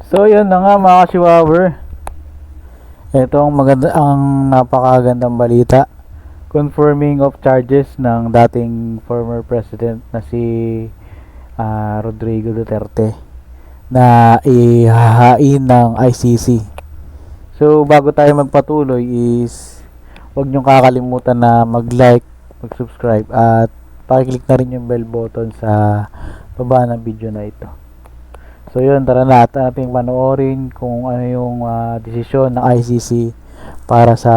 So yun na nga mga ka-Chihuahua. Itong maganda ang napakagandang balita. Confirming of charges ng dating former president na si Rodrigo Duterte na ihahain ng ICC. So bago tayo magpatuloy is huwag niyong kakalimutan na mag-like, mag-subscribe at pakiclick na rin yung bell button sa baba ng video na ito. So yun, tara na at ating panoorin kung ano yung desisyon ng ICC para sa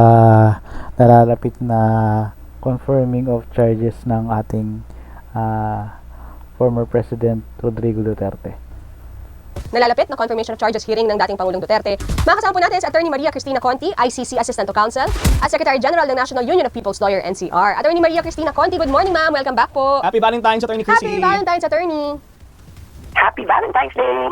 nalalapit na confirming of charges ng ating former President Rodrigo Duterte. Nalalapit na confirmation of charges hearing ng dating Pangulong Duterte. Makakasama po natin si Attorney Maria Cristina Conti, ICC Assistant to Counsel, at Secretary General ng National Union of People's Lawyer, NCR. Attorney Maria Cristina Conti, good morning ma'am. Welcome back po. Happy Valentine's, Attorney Chrissy. Happy Valentine's, Attorney. Happy Valentine's Day!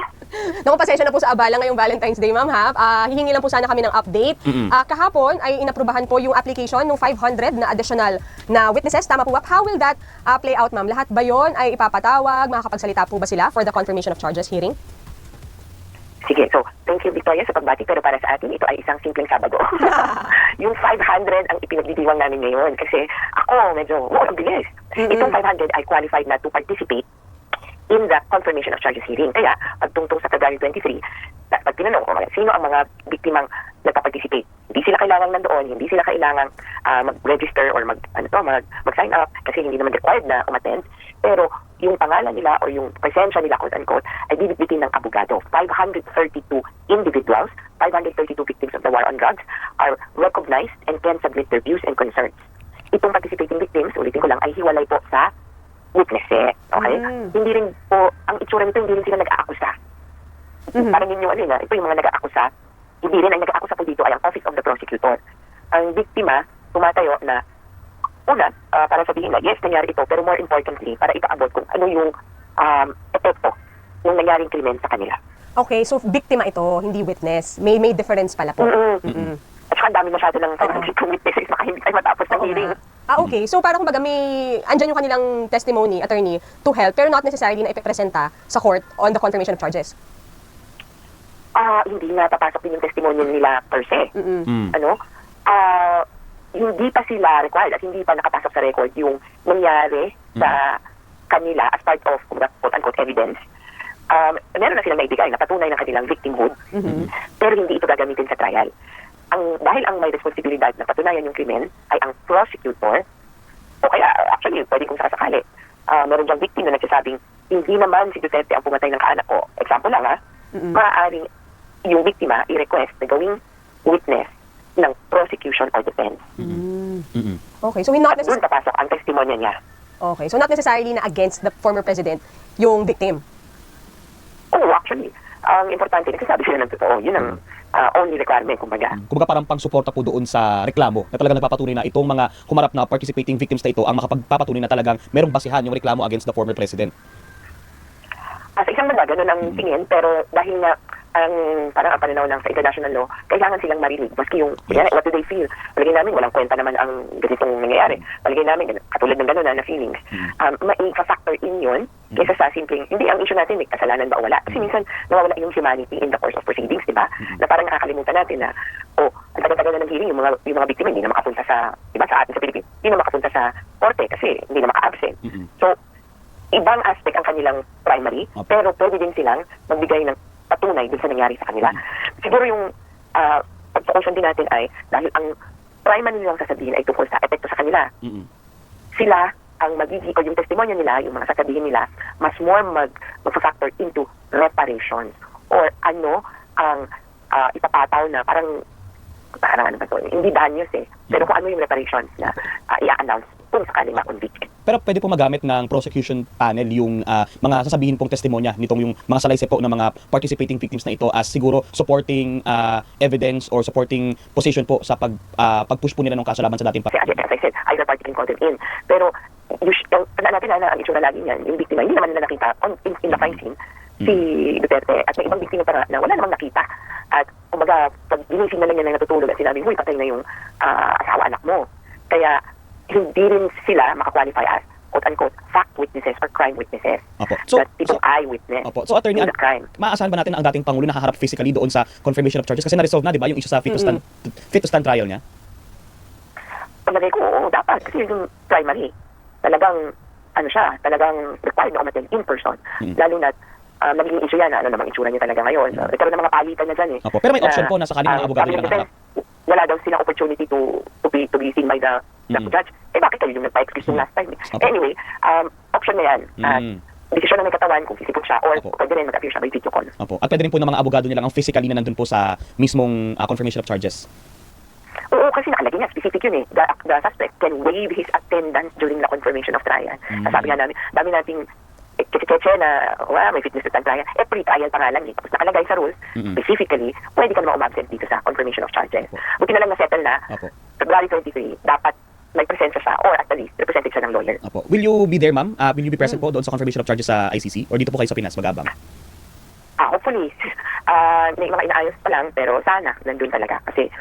Naku, pasensya na po sa abala ngayong Valentine's Day, ma'am ha. Hihingi lang po sana kami ng update. Kahapon ay inaprubahan po yung application ng 500 na additional na witnesses. Tama po ba? How will that play out, ma'am? Lahat ba yon ay ipapatawag? Makakapagsalita po ba sila for the confirmation of charges hearing? Sige, so, thank you Victoria sa pagbati, pero para sa atin, ito ay isang simpleng Sabado. Yung 500 ang ipinagdidiwang namin ngayon kasi ako medyo, ang bilis. Itong 500 ay qualified na to participate in the confirmation of charges hearing. Kaya, pagtungtong sa February 23, pag tinanong ko, sino ang mga biktimang nagpa-participate? Hindi sila kailangang nandoon, hindi sila kailangang mag-register or mag-sign up kasi hindi naman required na umattend. Pero yung pangalan nila o yung presensya nila, quote-unquote, ay bibigbitin ng abogado. 532 individuals, 532 victims of the war on drugs are recognized and can submit their views and concerns. Itong participating victims, ulitin ko lang, ay hiwalay po sa witnesses. Okay? Hindi rin po, ang itsura nito, hindi rin sila nag-aakusa. Parang yun yung ito yung mga nag-aakusa, hindi rin ang nag-aakusa po dito ay ang Office of the Prosecutor. Ang biktima, tumatayo na, una, para sabihin na, yes, nangyari ito, pero more importantly, para ipaabot kung ano yung epekto ng nangyaring krimen sa kanila. Okay, so biktima ito, hindi witness. May difference pala po. At saka ang dami masyado ng 502 witnesses, baka hindi tayo matapos ng hearing. Okay. So parang kumbaga andyan yung kanilang testimony, attorney, to help, pero not necessarily na ipipresenta sa court on the confirmation of charges. Hindi nga papasok din yung testimony nila per se. Hindi pa sila required at hindi pa nakapasok sa record yung nangyari sa kanila as part of quote-unquote evidence. Meron na silang naibigay na patunay ng kanilang victimhood, pero hindi ito gagamitin sa trial. Dahil ang may responsibilidad na patunayan yung krimen ay ang prosecutor, o kaya actually pwede kung sakasakali, meron diyang victim na nagsasabing hindi naman si Duterte ang pumatay ng kaanak ko. Example lang maaaring yung biktima i-request na gawing witness ng prosecution or defense. Okay, so not Doon papasok ang testimonya niya. Okay, so not necessarily na against the former president yung victim. Actually, ang importante, nagsasabi sila ng totoo. Yun ang only requirement, kumbaga. Kumbaga parang pang-suporta po doon sa reklamo na talagang nagpapatunay na itong mga kumarap na participating victims na ito ang makapagpapatunay na talagang merong basihan yung reklamo against the former president. Sa isang banda, ganun ang tingin, pero dahil nga parang ang pananaw ng sa international law, kailangan silang marinig. Maski yung, what do they feel? Palagay namin, walang kwenta naman ang ganitong nangyayari. Palagay namin, katulad ng gano'n na feelings. Mai-factor in yun, kaysa sa simpleng, hindi ang issue natin, may kasalanan ba o wala? Kasi minsan, nawawala yung humanity in the course of proceedings, di ba? Na parang nakakalimutan natin na, ang tagal-tagal na ng hearing, yung mga biktima hindi na makapunta sa, di ba, sa atin sa Pilipinas, hindi na makapunta sa korte kasi hindi na maka-absent. So, ibang aspect ang kanilang primary, pero pwede din silang magbigay ng patunay dun sa nangyari sa kanila. Siguro yung pag-focus din natin ay dahil ang primary nilang sasabihin ay tungkol sa epekto sa kanila. Sila ang magiging, o yung testimonya nila, yung mga sasabihin nila, mas more mag-factor into reparations or ano ang ipapataw na parang ano ba ito, hindi danyos pero kung ano yung reparations na i-announce kung sakaling ma-convict. Pero pwede po magamit ng prosecution panel yung mga sasabihin pong testimonya nitong yung mga salaysay po ng mga participating victims na ito as siguro supporting evidence or supporting position po sa pag-push po nila ng kaso laban sa dating Kasi as I said, either party can call them in. Pero tandaan natin na ang itsura lagi niyan, yung biktima, hindi naman nila nakita in the crime scene si Duterte at may ibang biktima pa na wala namang nakita. At kumbaga, pag ginising na lang niya na natutulog at sinabi, huy, patay na yung asawa anak mo. Kaya hindi rin sila makakwalify as quote-unquote, fact witnesses or crime witnesses. Opo. So, That itong eyewitness opo. So, attorney, to the crime. maasahan ba natin na ang dating Pangulo nahaharap physically doon sa confirmation of charges? Kasi na-resolve na, di ba, yung issue sa fit to stand trial niya? Palagay ko, oo, dapat. Kasi yung primary, talagang, ano siya, talagang required na umattend in person. Lalo na, magiging issue yan, ano namang itsura niya talaga ngayon. Nagkaroon ng mga palitan na dyan eh. Opo. Pero may option po na sakaling mga abogado niya nakaharap. Wala daw silang opportunity to be seen by the judge. Eh bakit kayo yung nagpa-excuse yung last time? Opo. Anyway, option na yan. At desisyon ng may katawan kung sisipot siya or Opo. pwede rin mag-appear siya by video call. Opo. At pwede rin po ng mga abogado niya lang ang physically na nandun po sa mismong confirmation of charges. Oo, kasi nakalagay nga, specific yun eh. The suspect can waive his attendance during the confirmation of trial. Sabi nga namin, dami nating kitsi-kitsi na, may fitness to stand trial. Pre-trial pa nga lang eh. Tapos nakalagay sa rules, specifically, pwede ka naman umabsent dito sa confirmation of charges. Buti na lang na-settle na, Opo. February 23, dapat may presensya siya or at least represented siya ng lawyer. Opo. Will you be there, ma'am? Will you be present po doon sa confirmation of charges sa ICC? Or dito po kayo sa Pinas mag-abang? Hopefully, may mga inaayos pa lang, pero sana nandun talaga. Kasi,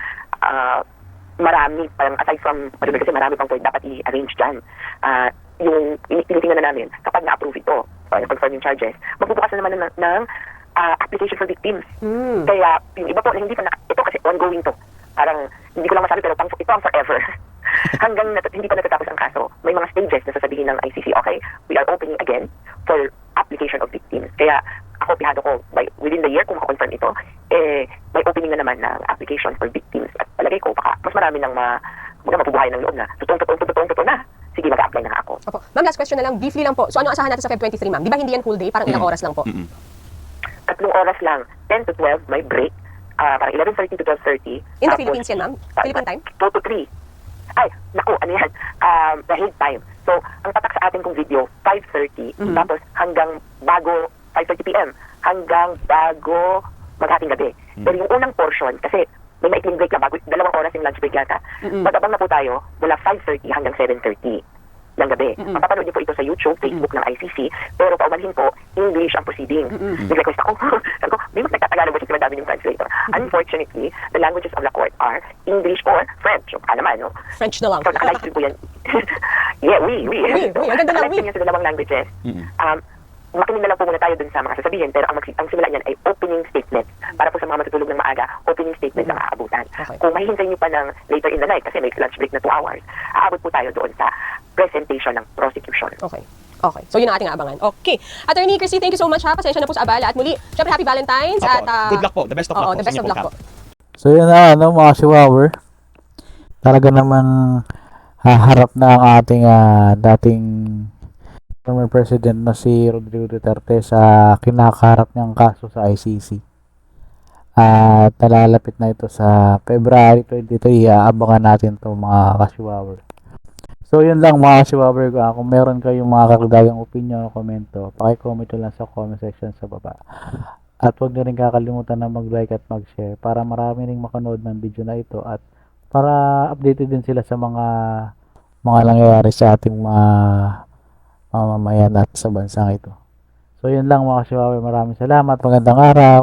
marami, parang aside from, kasi marami pang pwede dapat i-arrange dyan. Yung tinitingnan na namin, kapag na-approve ito, confirm yung charges, magbubukas na naman ng application for victims. Kaya, yung iba po, hindi pa ito kasi ongoing to. Parang, hindi ko lang masabi, pero ito ang forever. Hanggang hindi pa natatapos ang kaso, may mga stages na sasabihin ng ICC, okay, we are opening again for application of victims. Kaya, ako, pihado ko, within the year, kung makakonfirm ito, may opening na naman ng application for victims. At palagay ko, baka mas marami ng mapubuhay ng loob na, totoo na. Sige, mag-apply na ako. Opo. Ma'am, last question na lang, briefly lang po. So ano asahan natin sa Feb 23, ma'am? Di ba hindi yan full day? Parang ilang oras lang po. 3 oras lang, 10 to 12, may break. Parang 11:30 to 12:30. In the Philippines yan, ma'am? Philippine time? 2 to 3. Ay, naku, ano yan? The Hague time. So, ang tatak sa atin kong video, 5:30, tapos hanggang bago 5:30 p.m. hanggang bago maghating gabi. Pero yung unang portion, kasi may maikling break na bago, 2 oras yung lunch break yata. Mag-abang na po tayo mula 5:30 hanggang 7:30 ng gabi. Mapapanood niyo po ito sa YouTube, Facebook ng ICC, pero paumanhin po, English ang proceeding. Nag-request ako. Sabi ko, may mas nagtatagalog ba kasi madami yung translator. Unfortunately, the languages of the court are English or French. So, naman, no? French na lang. So, naka-live stream po yan. Yeah, we. Ang ganda lang, Naka-live stream yan sa 2 languages. Makinig na lang po muna tayo dun sa mga sasabihin, pero ang simula niyan ay opening statement. Para po sa mga matutulog ng maaga, opening statement ang aabutan. Okay. Kung mahihintay niyo pa ng later in the night, kasi may lunch break na 2 hours, aabot po tayo doon sa presentation ng prosecution. Okay. Okay. So, yun ang ating abangan. Okay. Attorney Christy, thank you so much ha. Pasensya na po sa abala. At muli, syempre, happy Valentine's. Opo. At, Good luck po. The best of luck po the sa best inyo of po, luck Kap. po. So yun na mga Chihuahua. Talaga namang haharap na ang ating dating former president na si Rodrigo Duterte sa kinakaharap niyang kaso sa ICC. At nalalapit na ito sa February 23. Abangan natin to mga ka-Chihuahua. So yun lang mga ka-Chihuahua. Kung meron kayong mga karagdagang opinion o komento, paki-comment lang sa comment section sa baba. At huwag nyo rin kakalimutan na mag-like at mag-share para marami ring makanood ng video na ito at para updated din sila sa mga nangyayari sa ating mga mamamayan at sa bansang ito. So yun lang mga Chihuahua, maraming salamat, magandang araw.